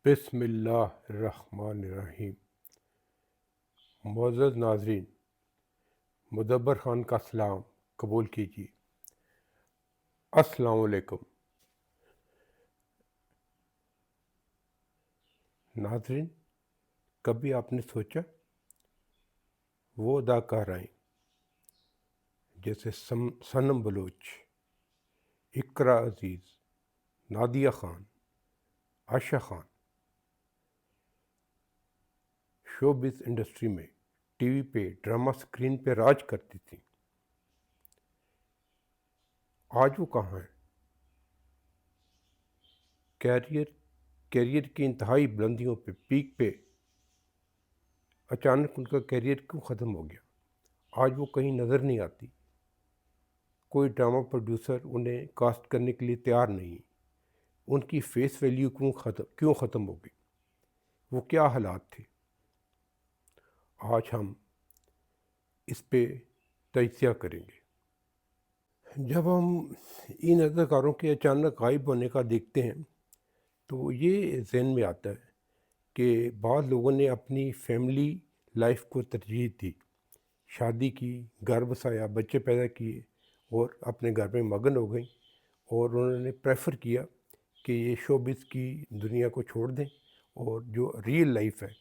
بسم اللہ الرحمن الرحیم۔ معزز ناظرین، مدبر خان کا سلام قبول کیجیے۔ السلام علیکم۔ ناظرین، کبھی آپ نے سوچا وہ اداکارائیں جیسے صنم بلوچ، اقرا عزیز، نادیہ خان، عائشہ خان شوبز انڈسٹری میں ٹی وی پہ ڈرامہ سکرین پہ راج کرتی تھیں، آج وہ کہاں ہیں؟ کیریئر کی انتہائی بلندیوں پہ، پیک پہ اچانک ان کا کیریئر کیوں ختم ہو گیا؟ آج وہ کہیں نظر نہیں آتی، کوئی ڈرامہ پروڈیوسر انہیں کاسٹ کرنے کے لیے تیار نہیں، ان کی فیس ویلیو کیوں ختم ہو گئی؟ وہ کیا حالات تھے؟ آج ہم اس پہ تجزیہ کریں گے۔ جب ہم ان اداکاروں کے اچانک غائب ہونے کا دیکھتے ہیں تو یہ ذہن میں آتا ہے کہ بعض لوگوں نے اپنی فیملی لائف کو ترجیح دی، شادی کی، گھر بسایا، بچے پیدا کیے اور اپنے گھر میں مگن ہو گئیں، اور انہوں نے پریفر کیا کہ یہ شوبز کی دنیا کو چھوڑ دیں اور جو ریئل لائف ہے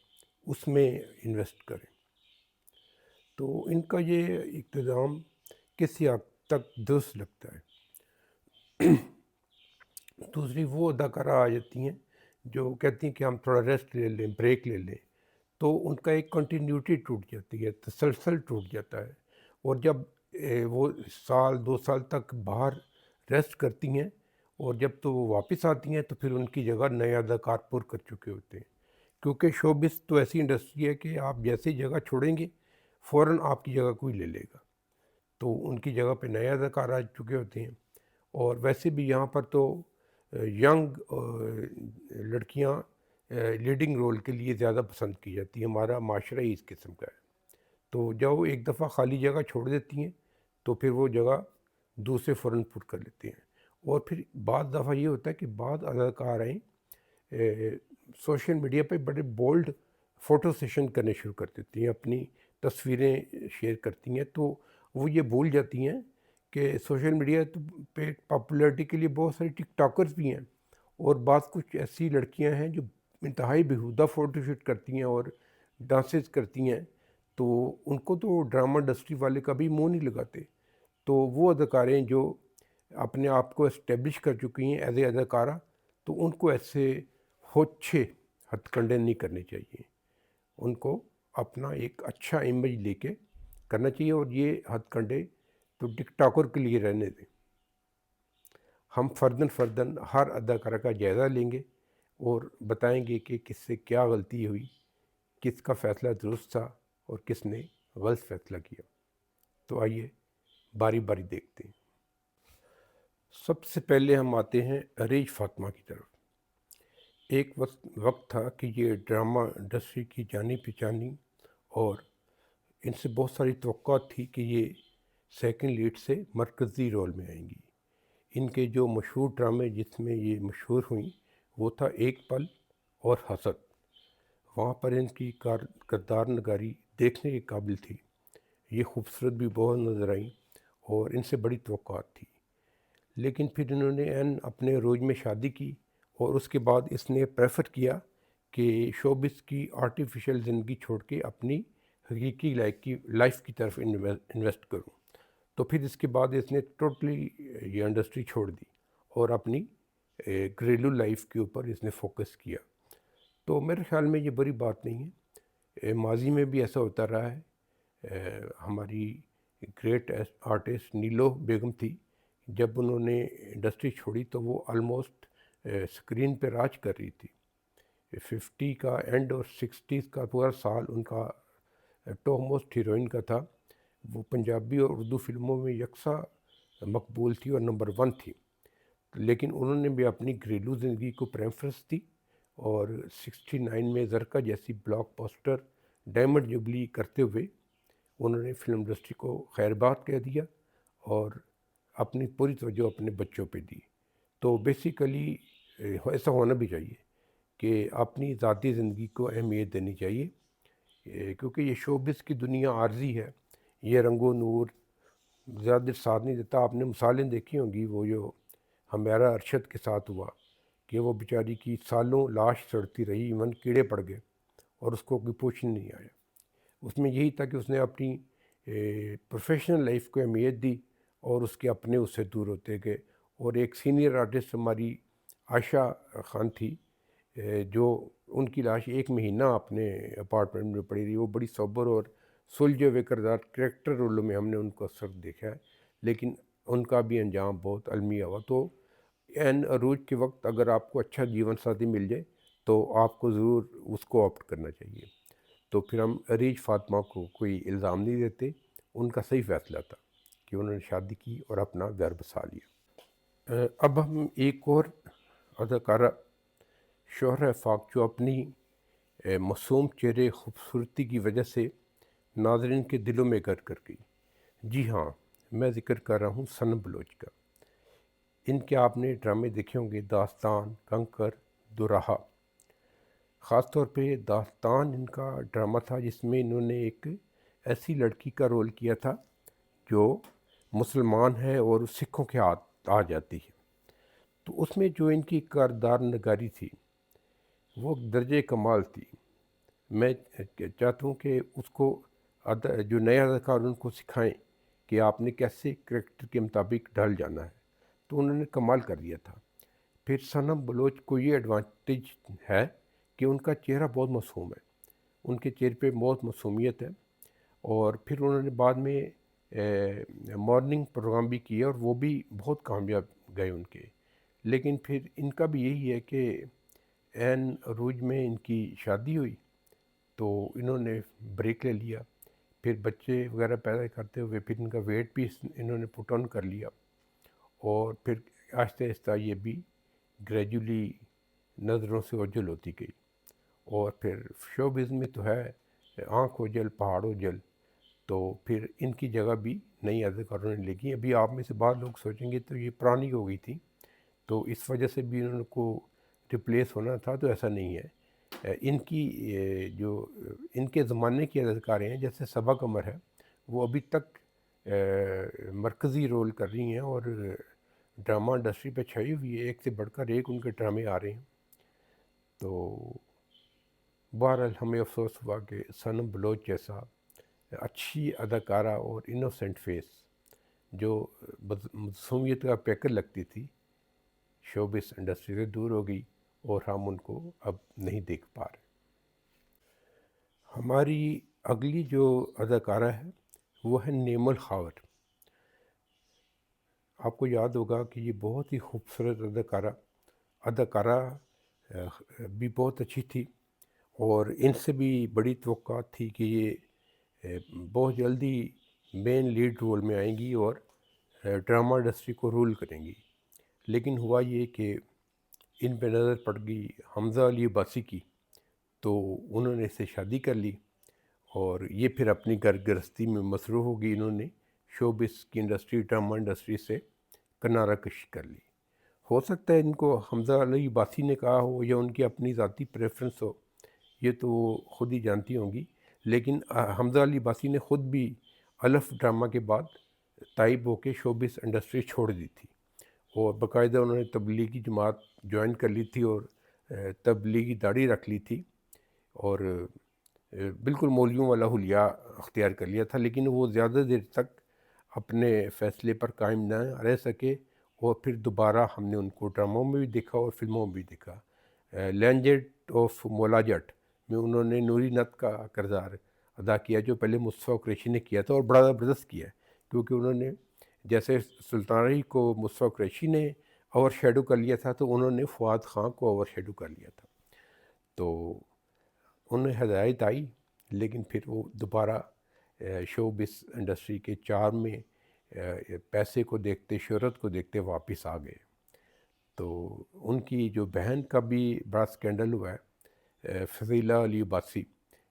اس میں انویسٹ کریں۔ تو ان کا یہ اقتدام کسی حد تک درست لگتا ہے۔ دوسری وہ اداکارہ آ جاتی ہیں جو کہتی ہیں کہ ہم تھوڑا ریسٹ لے لیں، بریک لے لیں، تو ان کا ایک کنٹینیوٹی ٹوٹ جاتی ہے، تسلسل ٹوٹ جاتا ہے، اور جب وہ سال 2 سال تک باہر ریسٹ کرتی ہیں اور جب تو وہ واپس آتی ہیں تو پھر ان کی جگہ نئے اداکار پر کر چکے ہوتے ہیں، کیونکہ شوبز تو ایسی انڈسٹری ہے کہ آپ جیسی جگہ چھوڑیں گے فوراً آپ کی جگہ کوئی لے لے گا، تو ان کی جگہ پہ نئے اداکار آ چکے ہوتے ہیں۔ اور ویسے بھی یہاں پر تو ینگ لڑکیاں لیڈنگ رول کے لیے زیادہ پسند کی جاتی ہیں، ہمارا معاشرہ ہی اس قسم کا ہے۔ تو جب وہ ایک دفعہ خالی جگہ چھوڑ دیتی ہیں تو پھر وہ جگہ دوسرے فوراً پر کر لیتے ہیں۔ اور پھر بعض دفعہ یہ ہوتا ہے کہ بعض اداکارائیں سوشل میڈیا پہ بڑے بولڈ فوٹو سیشن کرنے شروع کر دیتی ہیں، اپنی تصویریں شیئر کرتی ہیں، تو وہ یہ بھول جاتی ہیں کہ سوشل میڈیا پہ پاپولیرٹی کے لیے بہت ساری ٹک ٹاکرز بھی ہیں، اور بعض کچھ ایسی لڑکیاں ہیں جو انتہائی بیہودہ فوٹو شوٹ کرتی ہیں اور ڈانسز کرتی ہیں، تو ان کو تو ڈرامہ انڈسٹری والے کبھی منہ نہیں لگاتے۔ تو وہ اداکاریں جو اپنے آپ کو اسٹیبلش کر چکی ہیں ایز اے اداکارہ، تو ان کو ایسے ہوچھے ہتھ کنڈے نہیں کرنے چاہیے، ان کو اپنا ایک اچھا امیج لے کے کرنا چاہیے، اور یہ ہتھ کنڈے تو ٹک ٹاکر کے لیے رہنے دیں۔ ہم فرداً ہر اداکارہ کا جائزہ لیں گے اور بتائیں گے کہ کس سے کیا غلطی ہوئی، کس کا فیصلہ درست تھا اور کس نے غلط فیصلہ کیا۔ تو آئیے باری باری دیکھتے ہیں۔ سب سے پہلے ہم آتے ہیں عریج فاطمہ کی طرف۔ ایک وقت تھا کہ یہ ڈرامہ انڈسٹری کی جانی پہچانی اور ان سے بہت ساری توقعات تھی کہ یہ سیکنڈ لیڈ سے مرکزی رول میں آئیں گی۔ ان کے جو مشہور ڈرامے جس میں یہ مشہور ہوئیں وہ تھا ایک پل اور حسد۔ وہاں پر ان کی کردار نگاری دیکھنے کے قابل تھی، یہ خوبصورت بھی بہت نظر آئیں اور ان سے بڑی توقعات تھی۔ لیکن پھر انہوں نے اپنے روز میں شادی کی، اور اس کے بعد اس نے پریفر کیا کہ شوبز کی آرٹیفیشل زندگی چھوڑ کے اپنی حقیقی لائف کی طرف انویسٹ کروں۔ تو پھر اس کے بعد اس نے ٹوٹلی یہ انڈسٹری چھوڑ دی اور اپنی گھریلو لائف کے اوپر اس نے فوکس کیا۔ تو میرے خیال میں یہ بری بات نہیں ہے، ماضی میں بھی ایسا ہوتا رہا ہے۔ ہماری گریٹ آرٹسٹ نیلو بیگم تھی، جب انہوں نے انڈسٹری چھوڑی تو وہ آلموسٹ اسکرین پہ راج کر رہی تھی۔ 50 کا اینڈ اور 60 کا پورا سال ان کا ٹاپ موسٹ ہیروئن کا تھا، وہ پنجابی اور اردو فلموں میں یکساں مقبول تھی اور نمبر 1 تھی۔ لیکن انہوں نے بھی اپنی گھریلو زندگی کو پریفرنس دی، اور 69 میں زرکا جیسی بلاک باسٹر ڈائمنڈ جبلی کرتے ہوئے انہوں نے فلم انڈسٹری کو خیر بات کہہ دیا اور اپنی پوری توجہ اپنے بچوں پہ دی۔ تو بیسیکلی ایسا ہونا بھی چاہیے کہ اپنی ذاتی زندگی کو اہمیت دینی چاہیے، کیونکہ یہ شوبز کی دنیا عارضی ہے، یہ رنگ و نور زیادہ دیر ساتھ نہیں دیتا۔ آپ نے مثالیں دیکھی ہوں گی، وہ جو ہمیرا ارشد کے ساتھ ہوا کہ وہ بیچاری کی سالوں لاش سڑتی رہی، ایون کیڑے پڑ گئے اور اس کو کوئی پوچھنے نہیں آیا۔ اس میں یہی تھا کہ اس نے اپنی پروفیشنل لائف کو اہمیت دی اور اس کے اپنے اس سے دور ہوتے گئے۔ اور ایک سینئر آرٹسٹ ہماری عائشہ خان تھی، جو ان کی لاش ایک مہینہ اپنے اپارٹمنٹ میں پڑی رہی۔ وہ بڑی صبر اور سلجھے ہوئے کردار کریکٹر رولوں میں ہم نے ان کو اکثر دیکھا ہے، لیکن ان کا بھی انجام بہت المیہ ہوا۔ تو عین عروج کے وقت اگر آپ کو اچھا جیون ساتھی مل جائے تو آپ کو ضرور اس کو آپٹ کرنا چاہیے۔ تو پھر ہم ریج فاطمہ کو کوئی الزام نہیں دیتے، ان کا صحیح فیصلہ تھا کہ انہوں نے شادی کی اور اپنا گھر بسا لیا۔ اب ہم ایک اور اداکارہ شہرہ فاق جو اپنی معصوم چہرے خوبصورتی کی وجہ سے ناظرین کے دلوں میں گھر کر گئی۔ جی ہاں، میں ذکر کر رہا ہوں صنم بلوچ کا۔ ان کے آپ نے ڈرامے دیکھے ہوں گے، داستان، کنکر، دوراہا۔ خاص طور پہ داستان ان کا ڈرامہ تھا جس میں انہوں نے ایک ایسی لڑکی کا رول کیا تھا جو مسلمان ہے اور سکھوں کے ہاتھ آ جاتی ہے۔ تو اس میں جو ان کی کردار نگاری تھی وہ درجہ کمال تھی۔ میں چاہتا ہوں کہ اس کو جو نئے اداکار ان کو سکھائیں کہ آپ نے کیسے کریکٹر کے مطابق ڈھل جانا ہے، تو انہوں نے کمال کر دیا تھا۔ پھر صنم بلوچ کو یہ ایڈوانٹیج ہے کہ ان کا چہرہ بہت معصوم ہے، ان کے چہرے پہ بہت معصومیت ہے۔ اور پھر انہوں نے بعد میں مارننگ پروگرام بھی کیا اور وہ بھی بہت کامیاب گئے ان کے۔ لیکن پھر ان کا بھی یہی ہے کہ عین عروج میں ان کی شادی ہوئی تو انہوں نے بریک لے لیا، پھر بچے وغیرہ پیدا کرتے ہوئے پھر ان کا ویٹ بھی انہوں نے پٹ آن کر لیا، اور پھر آہستہ آہستہ یہ بھی گریجولی نظروں سے اوجھل ہوتی گئی۔ اور پھر شوبز میں تو ہے آنکھ اوجھل پہاڑ اوجھل، تو پھر ان کی جگہ بھی نئی اداکاروں نے لگی۔ ابھی آپ میں سے بعض لوگ سوچیں گے تو یہ پرانی ہو گئی تھی تو اس وجہ سے بھی انہوں کو ریپلیس ہونا تھا، تو ایسا نہیں ہے۔ ان کی جو ان کے زمانے کی اداکاریں ہیں جیسے صبا قمر ہے، وہ ابھی تک مرکزی رول کر رہی ہیں اور ڈرامہ انڈسٹری پہ چھائی ہوئی ہے، ایک سے بڑھ کر ایک ان کے ڈرامے آ رہے ہیں۔ تو بہرحال ہمیں افسوس ہوا کہ صنم بلوچ جیسا اچھی اداکارہ اور انوسینٹ فیس جو معصومیت کا پیکر لگتی تھی شوبز انڈسٹری سے دور ہو گئی، اور ہم ان کو اب نہیں دیکھ پا رہے۔ ہماری اگلی جو اداکارہ ہے وہ ہے نیمل خاور۔ آپ کو یاد ہوگا کہ یہ بہت ہی خوبصورت اداکارہ بھی بہت اچھی تھی، اور ان سے بھی بڑی توقعات تھی کہ یہ بہت جلدی مین لیڈ رول میں آئیں گی اور ڈرامہ انڈسٹری کو رول کریں گی۔ لیکن ہوا یہ کہ ان پہ نظر پڑ گئی حمزہ علی عباسی کی، تو انہوں نے اس سے شادی کر لی اور یہ پھر اپنی گھر گرہستی میں مصروف ہو گئی۔ انہوں نے شوبز کی انڈسٹری، ڈرامہ انڈسٹری سے کنارہ کشی کر لی۔ ہو سکتا ہے ان کو حمزہ علی عباسی نے کہا ہو یا ان کی اپنی ذاتی پریفرنس ہو، یہ تو وہ خود ہی جانتی ہوں گی، لیکن حمزہ علی عباسی نے خود بھی الف ڈرامہ کے بعد تائب ہو کے شوبز انڈسٹری چھوڑ دی تھی، اور باقاعدہ انہوں نے تبلیغی جماعت جوائن کر لی تھی اور تبلیغی داڑھی رکھ لی تھی، اور بالکل مولویوں والا حلیہ اختیار کر لیا تھا، لیکن وہ زیادہ دیر تک اپنے فیصلے پر قائم نہ رہ سکے، اور پھر دوبارہ ہم نے ان کو ڈراموں میں بھی دیکھا اور فلموں میں بھی دیکھا۔ لینڈ آف مولا جٹ میں انہوں نے نوری نت کا کردار ادا کیا جو پہلے مصطفیٰ قریشی نے کیا تھا، اور بڑا زبردست کیا ہے، کیونکہ انہوں نے جیسے سلطان علی کو مصطفیٰ قریشی نے اوور شیڈو کر لیا تھا، تو انہوں نے فؤاد خان کو اوور شیڈو کر لیا تھا۔ تو انہیں ہدایت آئی، لیکن پھر وہ دوبارہ شوبز انڈسٹری کے چارم میں پیسے کو دیکھتے، شہرت کو دیکھتے واپس آ گئے۔ تو ان کی جو بہن کا بھی بڑا سکینڈل ہوا ہے، فضیلہ علی عباسی،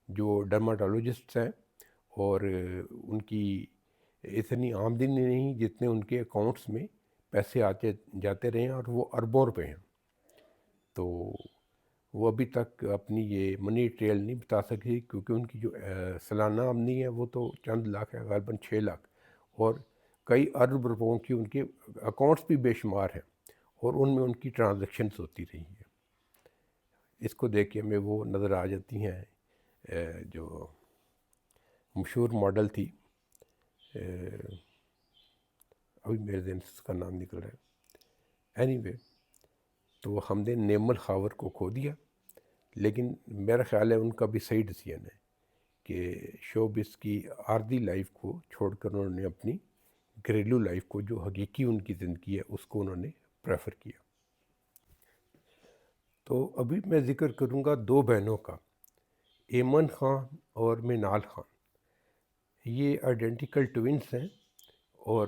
جو ڈرماٹولوجسٹ ہیں، اور ان کی اتنی آمدنی نہیں جتنے ان کے اکاؤنٹس میں پیسے آتے جاتے رہے ہیں، اور وہ اربوں روپے ہیں۔ تو وہ ابھی تک اپنی یہ منی ٹریل نہیں بتا سکی، کیونکہ ان کی جو سالانہ آمدنی ہے وہ تو چند لاکھ ہے، غالباً 6 لاکھ، اور کئی ارب روپوں کی ان کے اکاؤنٹس بھی بے شمار ہیں، اور ان میں ان کی ٹرانزیکشنز ہوتی رہی ہیں۔ اس کو دیکھ کے ہمیں وہ نظر آ جاتی ہیں جو مشہور ماڈل تھی، ابھی میرے ذہن سے اس کا نام نکل رہا ہے، اینی وے، تو وہ حمد نعمل خاور کو کھو دیا، لیکن میرا خیال ہے ان کا بھی صحیح ڈیسیجن ہے کہ شوبز کی عارضی لائف کو چھوڑ کر انہوں نے اپنی گھریلو لائف کو، جو حقیقی ان کی زندگی ہے، اس کو انہوں نے پریفر کیا۔ تو ابھی میں ذکر کروں گا 2 بہنوں کا، ایمن خان اور منال خان۔ یہ آئیڈینٹیکل ٹوئنس ہیں، اور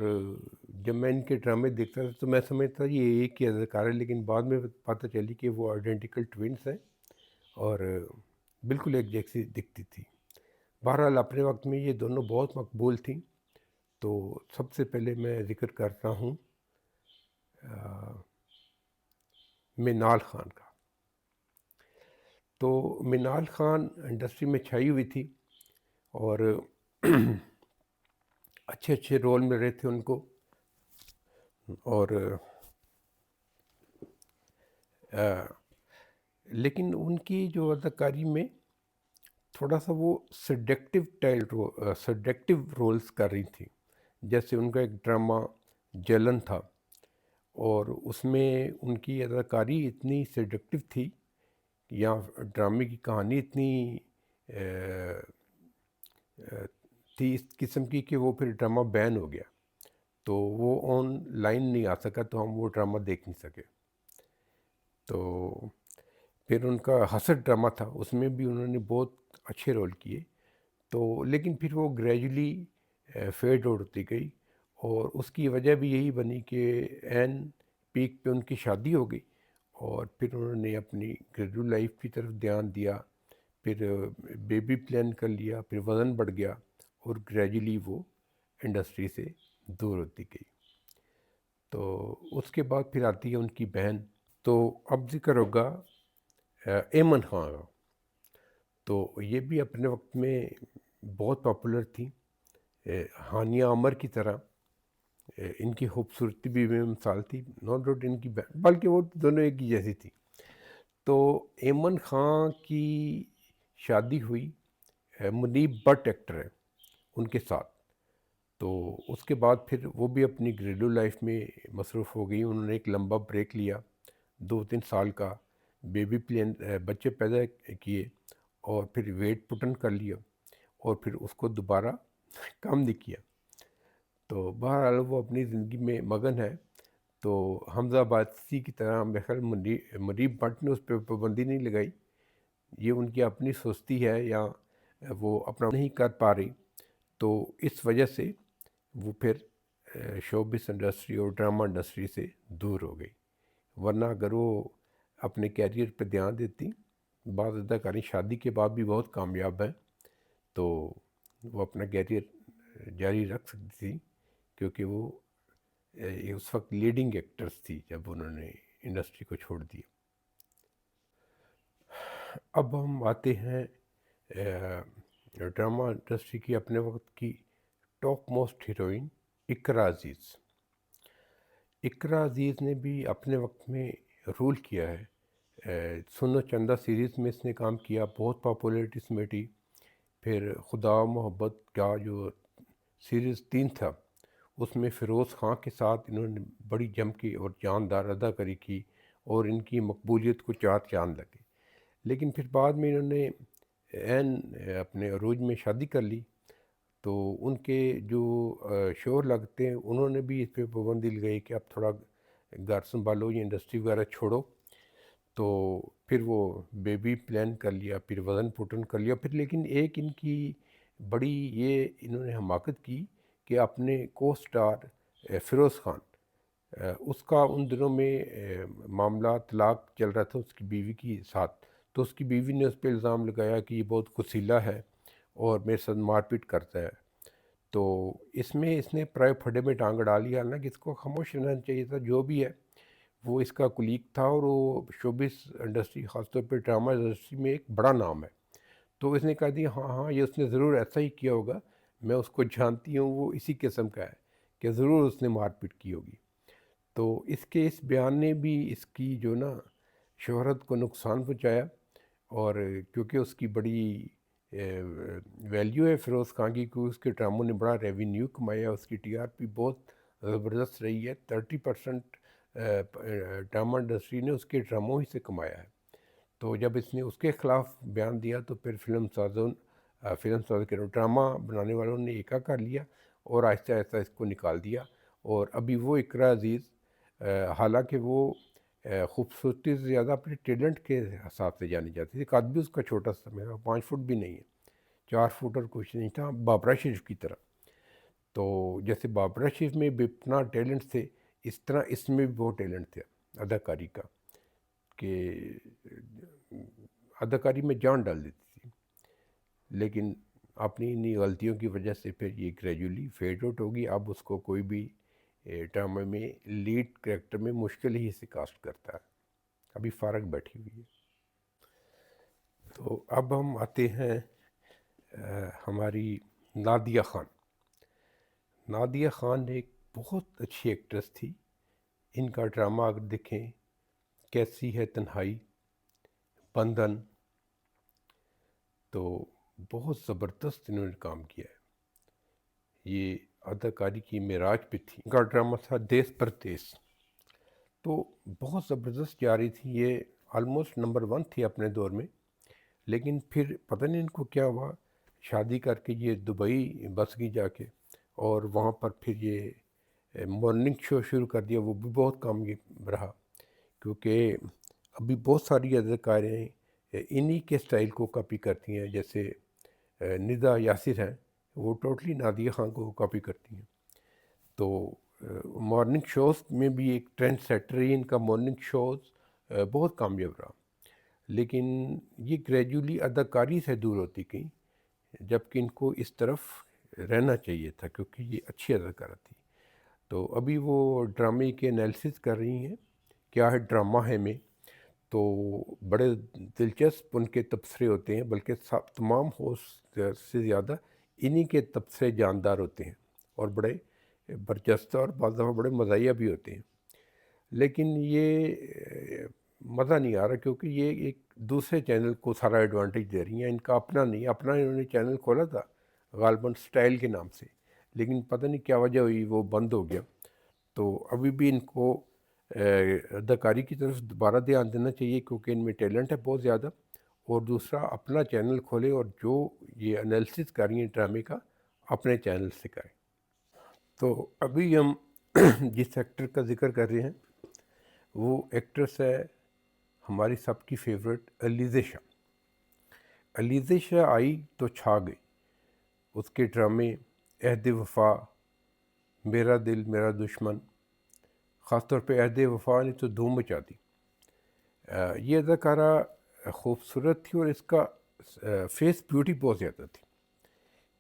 جب میں ان کے ڈرامے دیکھتا تھا تو میں سمجھتا یہ ایک ہی اداکار ہے، لیکن بعد میں پتہ چلی کہ وہ آئیڈینٹیکل ٹوئنس ہیں اور بالکل ایک جیسی دکھتی تھی۔ بہرحال اپنے وقت میں یہ دونوں بہت مقبول تھیں۔ تو سب سے پہلے میں ذکر کرتا ہوں منال خان کا۔ تو منال خان انڈسٹری میں چھائی ہوئی تھی، اور اچھے اچھے رول مل رہے تھے ان کو، اور لیکن ان کی جو اداکاری میں تھوڑا سا وہ سڈکٹیو رولز کر رہی تھیں۔ جیسے ان کا ایک ڈرامہ جلن تھا، اور اس میں ان کی اداکاری اتنی سڈکٹیو تھی، یا ڈرامے کی کہانی اتنی تھی اس قسم کی کہ وہ پھر ڈرامہ بین ہو گیا، تو وہ آن لائن نہیں آ سکا، تو ہم وہ ڈرامہ دیکھ نہیں سکے۔ تو پھر ان کا حسد ڈرامہ تھا، اس میں بھی انہوں نے بہت اچھے رول کیے، تو لیکن پھر وہ گریجولی فیڈ آؤٹ ہوتی گئی، اور اس کی وجہ بھی یہی بنی کہ عین پیک پہ ان کی شادی ہو گئی، اور پھر انہوں نے اپنی گھریلو لائف کی طرف دھیان دیا، پھر بیبی پلان کر لیا، پھر وزن بڑھ گیا، اور گریجولی وہ انڈسٹری سے دور ہوتی گئی۔ تو اس کے بعد پھر آتی ہے ان کی بہن۔ تو اب ذکر ہوگا ایمن خان کا۔ تو یہ بھی اپنے وقت میں بہت پاپولر تھی، ہانیہ عمر کی طرح۔ ان کی خوبصورتی بھی بے مثال تھی، نو ڈاؤٹ ان کی بلکہ وہ دونوں ایک ہی جیسی تھی۔ تو ایمن خان کی شادی ہوئی منیب بٹ ایکٹر ہے ان کے ساتھ، تو اس کے بعد پھر وہ بھی اپنی گھریلو لائف میں مصروف ہو گئی۔ انہوں نے ایک لمبا بریک لیا 2-3 سال کا، بیبی پلین بچے پیدا کیے، اور پھر ویٹ پٹن کر لیا، اور پھر اس کو دوبارہ کم نہیں کیا۔ تو بہرحال وہ اپنی زندگی میں مگن ہے۔ تو حمزہ باستی کی طرح میرے خیال منیب بٹ نے اس پہ پابندی نہیں لگائی، یہ ان کی اپنی سستی ہے، یا وہ اپنا نہیں کر پا رہی، تو اس وجہ سے وہ پھر شوبز انڈسٹری اور ڈرامہ انڈسٹری سے دور ہو گئی۔ ورنہ اگر وہ اپنے کیریئر پہ دھیان دیتی، بعض اداکاری شادی کے بعد بھی بہت کامیاب ہیں، تو وہ اپنا کیریئر جاری رکھ سکتی تھی، کیونکہ وہ اس وقت لیڈنگ ایکٹرز تھی جب انہوں نے انڈسٹری کو چھوڑ دیا۔ اب ہم آتے ہیں ڈرامہ انڈسٹری کی اپنے وقت کی ٹاپ موسٹ ہیروئن اقرا عزیز۔ اقرا عزیز نے بھی اپنے وقت میں رول کیا ہے، سنو چندہ سیریز میں اس نے کام کیا، بہت پاپولیرٹی سمیٹی۔ پھر خدا و محبت کا جو سیریز 3 تھا، اس میں فیروز خان کے ساتھ انہوں نے بڑی جم کے اور جاندار اداکاری کی، اور ان کی مقبولیت کو 4 چاند لگے۔ لیکن پھر بعد میں انہوں نے عین اپنے عروج میں شادی کر لی، تو ان کے جو شوہر لگتے ہیں انہوں نے بھی اس پہ پابندی لگائی کہ اب تھوڑا گھر سنبھالو، یہ انڈسٹری وغیرہ چھوڑو۔ تو پھر وہ بیبی پلان کر لیا، پھر وزن پٹن کر لیا، پھر لیکن ایک ان کی بڑی یہ انہوں نے حماقت کی کہ اپنے کو سٹار فیروز خان، اس کا ان دنوں میں معاملہ طلاق چل رہا تھا اس کی بیوی کے ساتھ، تو اس کی بیوی نے اس پہ الزام لگایا کہ یہ بہت کسیلا ہے اور میرے ساتھ مار پیٹ کرتا ہے۔ تو اس میں اس نے پرائے پھڈے میں ٹانگ اڑا لیا، حالانکہ اس کو خاموش رہنا چاہیے تھا، جو بھی ہے وہ اس کا کلیگ تھا اور وہ شوبز انڈسٹری خاص طور پہ ڈرامہ انڈسٹری میں ایک بڑا نام ہے. تو اس نے کہا دیا ہاں ہاں یہ اس نے ضرور ایسا ہی کیا ہوگا، میں اس کو جانتی ہوں، وہ اسی قسم کا ہے کہ ضرور اس نے مار پیٹ کی ہوگی. تو اس کے اس بیان نے بھی اس کی جو نا شہرت کو نقصان پہنچایا. اور کیونکہ اس کی بڑی ویلیو ہے فیروز خان کی، کیونکہ اس کے ڈراموں نے بڑا ریونیو کمایا، اس کی ٹی آر پی بہت زبردست رہی ہے. 30% ڈرامہ انڈسٹری نے اس کے ڈراموں ہی سے کمایا ہے. تو جب اس نے اس کے خلاف بیان دیا تو پھر فلم ساز کے ڈرامہ بنانے والوں نے ایکا کر لیا اور آہستہ آہستہ اس کو نکال دیا. اور ابھی وہ اقرا عزیز حالانکہ وہ خوبصورتی سے زیادہ اپنے ٹیلنٹ کے حساب سے جانی جاتی تھی. قد بھی اس کا چھوٹا سا، میرا 5 فٹ بھی نہیں ہے، 4 فٹ اور کچھ نہیں تھا، بابرا شریف کی طرح. تو جیسے بابرا شریف میں بھی اتنا ٹیلنٹ تھے، اس طرح اس میں بھی بہت ٹیلنٹ تھا اداکاری کا، کہ اداکاری میں جان ڈال دیتی تھی. لیکن اپنی انہی غلطیوں کی وجہ سے پھر یہ گریجولی فیڈ آؤٹ ہوگی. اب اس کو کوئی بھی ڈرامے میں لیڈ کریکٹر میں مشکل ہی سے کاسٹ کرتا ہے. ابھی فارغ بیٹھی ہوئی ہے. تو اب ہم آتے ہیں ہماری نادیہ خان. نادیہ خان ایک بہت اچھی ایکٹریس تھی. ان کا ڈرامہ اگر دیکھیں، کیسی ہے تنہائی، بندھن، تو بہت زبردست انہوں نے کام کیا ہے. یہ اداکاری کی معراج پہ تھی. ان کا ڈرامہ تھا دیس پردیس، تو بہت زبردست جا رہی تھی. یہ آلموسٹ نمبر 1 تھی اپنے دور میں. لیکن پھر پتہ نہیں ان کو کیا ہوا، شادی کر کے یہ دبئی بس گئی جا کے، اور وہاں پر پھر یہ مارننگ شو شروع کر دیا. وہ بھی بہت کامیاب رہا، کیونکہ ابھی بہت ساری اداکاریں انہی کے سٹائل کو کاپی کرتی ہیں. جیسے ندا یاسر ہیں، وہ ٹوٹلی نادیہ خان کو کاپی کرتی ہیں. تو مارننگ شوز میں بھی ایک ٹرینڈ سیٹر رہی ان کا. مارننگ شوز بہت کامیاب رہا، لیکن یہ گریجولی اداکاری سے دور ہوتی گئی، جبکہ ان کو اس طرف رہنا چاہیے تھا کیونکہ یہ اچھی اداکارہ تھی. تو ابھی وہ ڈرامے کے انالیسس کر رہی ہیں، کیا ہے ڈرامہ ہے میں. تو بڑے دلچسپ ان کے تبصرے ہوتے ہیں، بلکہ تمام ہوسٹ سے زیادہ انہی کے تبصرے جاندار ہوتے ہیں اور بڑے برجستہ اور بعض دفعہ بڑے مزاحیہ بھی ہوتے ہیں. لیکن یہ مزہ نہیں آ رہا کیونکہ یہ ایک دوسرے چینل کو سارا ایڈوانٹیج دے رہی ہیں. ان کا اپنا نہیں، اپنا انہوں نے چینل کھولا تھا غالباً سٹائل کے نام سے، لیکن پتہ نہیں کیا وجہ ہوئی وہ بند ہو گیا. تو ابھی بھی ان کو اداکاری کی طرف دوبارہ دھیان دینا چاہیے کیونکہ ان میں ٹیلنٹ ہے بہت زیادہ. اور دوسرا اپنا چینل کھولے اور جو یہ انالیسس کر رہی ہیں ڈرامے کا اپنے چینل سے کریں. تو ابھی ہم جس ایکٹر کا ذکر کر رہے ہیں وہ ایکٹریس ہے ہماری سب کی فیورٹ علیزہ شاہ. علیزہ شاہ آئی تو چھا گئی. اس کے ڈرامے عہد وفا، میرا دل میرا دشمن، خاص طور پہ عہد وفا نے تو دھوم مچا دی. یہ اداکارہ خوبصورت تھی اور اس کا فیس بیوٹی بہت زیادہ تھی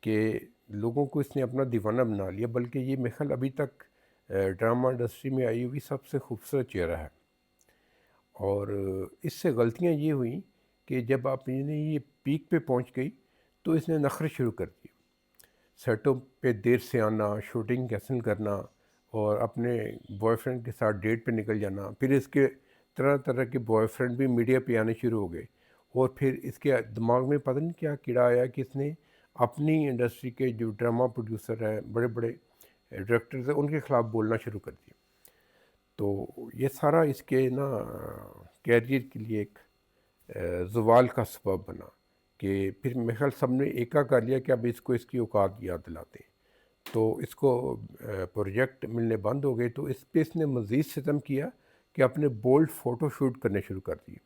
کہ لوگوں کو اس نے اپنا دیوانہ بنا لیا. بلکہ یہ میرے خیال ابھی تک ڈرامہ انڈسٹری میں آئی ہوئی سب سے خوبصورت چہرہ ہے. اور اس سے غلطیاں یہ ہوئیں کہ جب آپ نے یہ پیک پہ پہنچ گئی تو اس نے نخرے شروع کر دیے. سیٹوں پہ دیر سے آنا، شوٹنگ کینسل کرنا، اور اپنے بوائے فرینڈ کے ساتھ ڈیٹ پہ نکل جانا. پھر اس کے طرح طرح کے بوائے فرینڈ بھی میڈیا پہ آنے شروع ہو گئے. اور پھر اس کے دماغ میں پتہ نہیں کیا کیڑا آیا کہ اس نے اپنی انڈسٹری کے جو ڈرامہ پروڈیوسر ہیں، بڑے بڑے ڈائریکٹرز ہیں، ان کے خلاف بولنا شروع کر دیا. تو یہ سارا اس کے نا کیریئر کے لیے ایک زوال کا سبب بنا کہ پھر میرے خیال سب نے ایکا کر لیا کہ اب اس کو اس کی اوقات یاد دلاتے ہیں. تو اس کو پروجیکٹ ملنے بند ہو گئے. تو اس پہ اس نے مزید ستم کیا کہ اپنے بولڈ فوٹو شوٹ کرنے شروع کر دیے.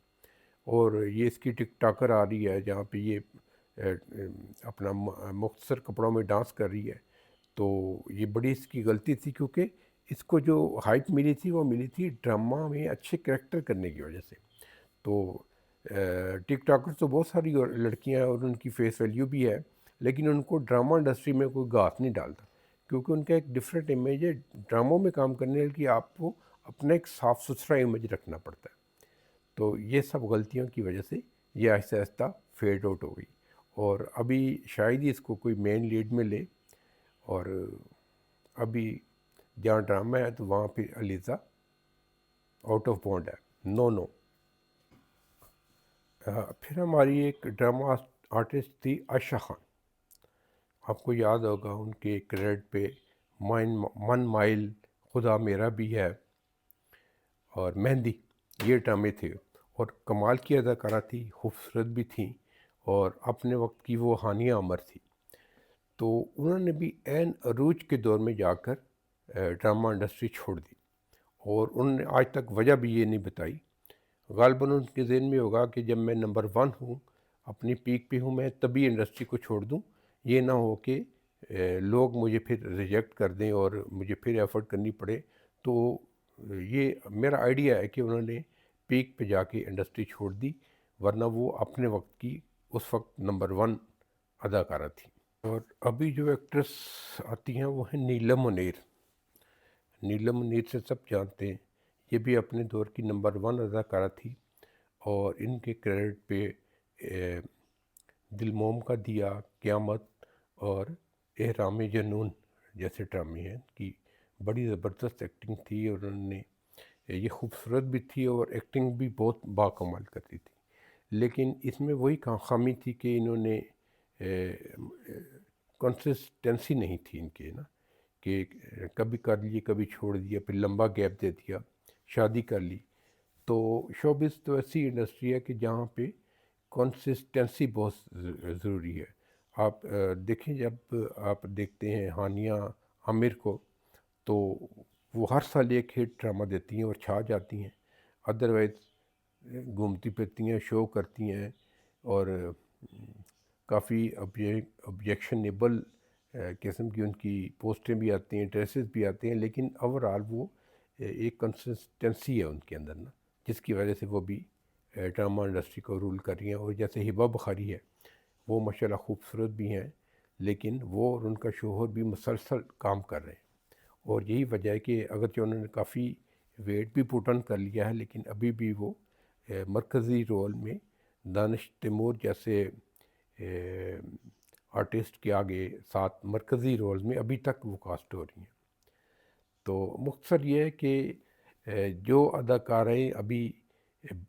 اور یہ اس کی ٹک ٹاکر آ رہی ہے جہاں پہ یہ اپنا مختصر کپڑوں میں ڈانس کر رہی ہے. تو یہ بڑی اس کی غلطی تھی کیونکہ اس کو جو ہائپ ملی تھی وہ ملی تھی ڈرامہ میں اچھے کریکٹر کرنے کی وجہ سے. تو ٹک ٹاکر تو بہت ساری لڑکیاں ہیں اور ان کی فیس ویلیو بھی ہے، لیکن ان کو ڈرامہ انڈسٹری میں کوئی گھاس نہیں ڈالتا کیونکہ ان کا ایک ڈفرینٹ امیج ہے. ڈراموں میں کام کرنے کی آپ کو اپنا ایک صاف ستھرا امیج رکھنا پڑتا ہے. تو یہ سب غلطیوں کی وجہ سے یہ آہستہ آہستہ فیڈ آؤٹ ہو گئی، اور ابھی شاید ہی اس کو کوئی مین لیڈ میں لے. اور ابھی جہاں ڈرامہ ہے تو وہاں پہ علیزہ آؤٹ آف بانڈ ہے، نو. پھر ہماری ایک ڈرامہ آرٹسٹ تھی عائشہ خان. آپ کو یاد ہوگا ان کے کریڈٹ پہ من مائل، خدا میرا بھی ہے، اور مہندی، یہ ڈرامے تھے. اور کمال کی اداکارہ تھی، خوبصورت بھی تھیں، اور اپنے وقت کی وہ ہانیہ عمر تھی. تو انہوں نے بھی عین عروج کے دور میں جا کر ڈرامہ انڈسٹری چھوڑ دی، اور انہوں نے آج تک وجہ بھی یہ نہیں بتائی. غالباً ان کے ذہن میں ہوگا کہ جب میں نمبر 1 ہوں، اپنی پیک پہ ہوں، میں تبھی انڈسٹری کو چھوڑ دوں، یہ نہ ہو کہ لوگ مجھے پھر ریجیکٹ کر دیں اور مجھے پھر ایفرٹ کرنی پڑے. تو یہ میرا آئیڈیا ہے کہ انہوں نے پیک پہ جا کے انڈسٹری چھوڑ دی، ورنہ وہ اپنے وقت کی اس وقت نمبر 1 اداکارہ تھی. اور ابھی جو ایکٹریس آتی ہیں وہ ہیں نیلم منیر. نیلم منیر سے سب جانتے ہیں، یہ بھی اپنے دور کی نمبر 1 اداکارہ تھی، اور ان کے کریڈٹ پہ دل موم کا دیا، قیامت اور احرام جنون جیسے ڈرامے ہیں. کی بڑی زبردست ایکٹنگ تھی، اور انہوں نے یہ خوبصورت بھی تھی اور ایکٹنگ بھی بہت باکمال کرتی تھی. لیکن اس میں وہی خامی تھی کہ انہوں نے کنسسٹنسی نہیں تھی ان کے نا، کہ کبھی کر لیے کبھی چھوڑ دیا، پھر لمبا گیپ دے دیا، شادی کر لی. تو شوبز تو ایسی انڈسٹری ہے کہ جہاں پہ کنسسٹنسی بہت ضروری ہے. آپ دیکھیں، جب آپ دیکھتے ہیں ہانیہ عامر کو، تو وہ ہر سال ایک ہٹ ڈرامہ دیتی ہیں اور چھا جاتی ہیں. ادروائز گھومتی پھرتی ہیں، شو کرتی ہیں، اور کافی آبجیکشنیبل قسم کی ان کی پوسٹیں بھی آتی ہیں، ڈریسز بھی آتے ہیں، لیکن اوورآل وہ ایک کنسسٹنسی ہے ان کے اندر نا، جس کی وجہ سے وہ بھی ڈرامہ انڈسٹری کو رول کر رہی ہیں. اور جیسے ہبہ بخاری ہے، وہ ماشاءاللہ خوبصورت بھی ہیں، لیکن وہ اور ان کا شوہر بھی مسلسل کام کر رہے ہیں. اور یہی وجہ ہے کہ اگرچہ انہوں نے کافی ویٹ بھی پٹ آن کر لیا ہے، لیکن ابھی بھی وہ مرکزی رول میں دانش تیمور جیسے آرٹسٹ کے آگے ساتھ مرکزی رول میں ابھی تک وہ کاسٹ ہو رہی ہیں. تو مختصر یہ ہے کہ جو اداکاریں ابھی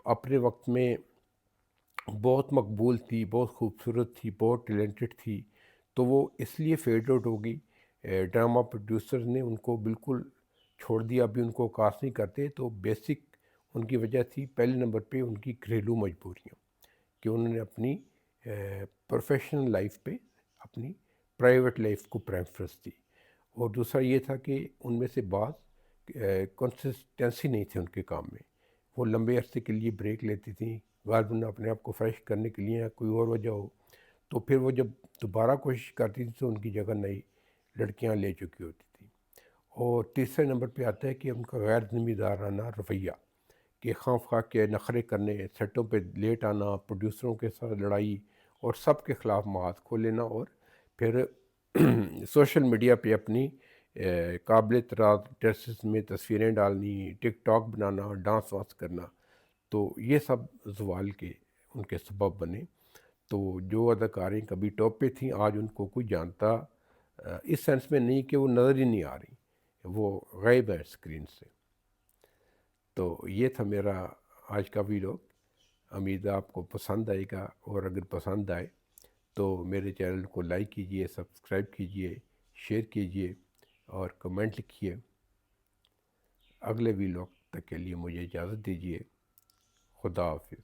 اپنے وقت میں بہت مقبول تھی، بہت خوبصورت تھی، بہت ٹیلنٹڈ تھی، تو وہ اس لیے فیڈ آؤٹ ہو گئی. ڈرامہ پروڈیوسرز نے ان کو بالکل چھوڑ دیا، ابھی ان کو کاسٹ نہیں کرتے. تو بیسک ان کی وجہ تھی پہلے نمبر پہ ان کی گھریلو مجبوریاں، کہ انہوں نے اپنی پروفیشنل لائف پہ اپنی پرائیویٹ لائف کو پریفرنس دی. اور دوسرا یہ تھا کہ ان میں سے بعض کنسسٹنسی نہیں تھی ان کے کام میں، وہ لمبے عرصے کے لیے بریک لیتی تھیں، غالباً اپنے آپ کو فریش کرنے کے لیے یا کوئی اور وجہ ہو. تو پھر وہ جب دوبارہ کوشش کرتی تھی تو ان کی جگہ نئی لڑکیاں لے چکی ہوتی تھیں. اور تیسرے نمبر پہ آتا ہے کہ ان کا غیر ذمہ دارانہ رویہ، کہ خواہ خواہ کے نخرے کرنے، سیٹوں پہ لیٹ آنا، پروڈیوسروں کے ساتھ لڑائی، اور سب کے خلاف معاذ کھول لینا، اور پھر سوشل میڈیا پہ اپنی قابل اعتراض ڈریسز میں تصویریں ڈالنی، ٹک ٹاک بنانا، ڈانس وانس کرنا. تو یہ سب زوال کے ان کے سبب بنے. تو جو اداکاریں کبھی ٹاپ پہ تھیں، آج ان کو کوئی جانتا اس سینس میں نہیں کہ وہ نظر ہی نہیں آ رہی، وہ غائب ہے اسکرین سے. تو یہ تھا میرا آج کا ویڈیو. امید ہے آپ کو پسند آئے گا، اور اگر پسند آئے تو میرے چینل کو لائک کیجئے، سبسکرائب کیجئے، شیئر کیجئے اور کمنٹ لکھیے. اگلے ویڈیو تک کے لیے مجھے اجازت دیجیے. خدا حافظ.